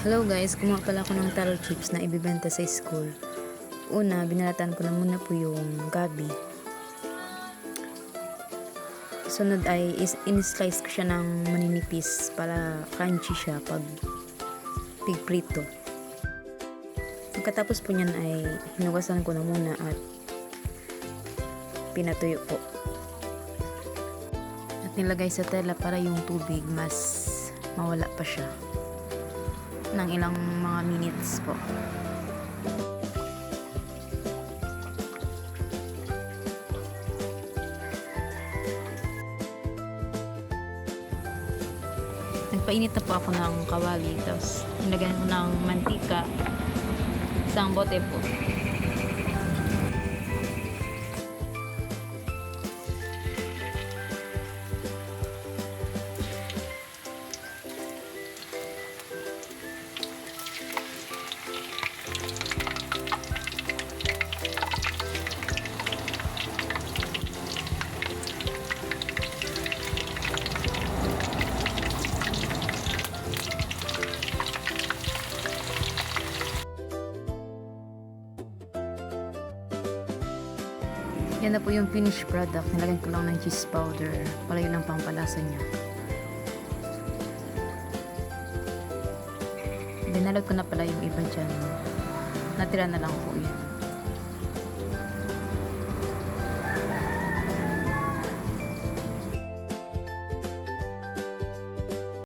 Hello guys, kumuha pala ako ng taro chips na ibibenta sa school. Una, binalatan ko na muna po yung gabi. Sunod ay in-slice ko siya ng maninipis para crunchy siya pag pigprito. Pagkatapos po niyan ay hinugasan ko na muna at pinatuyo po. At nilagay sa tela para yung tubig mas mawala pa siya ng ilang mga minutes po. Nagpainit na po ako ng kawali, tapos nilagyan ko ng mantika, isang bote po. Yan na po yung finished product. Nilagyan ko lang ng cheese powder para yun ang pampalasa niya. Binalot ko na pala yung iba dyan. Natira na lang po yun.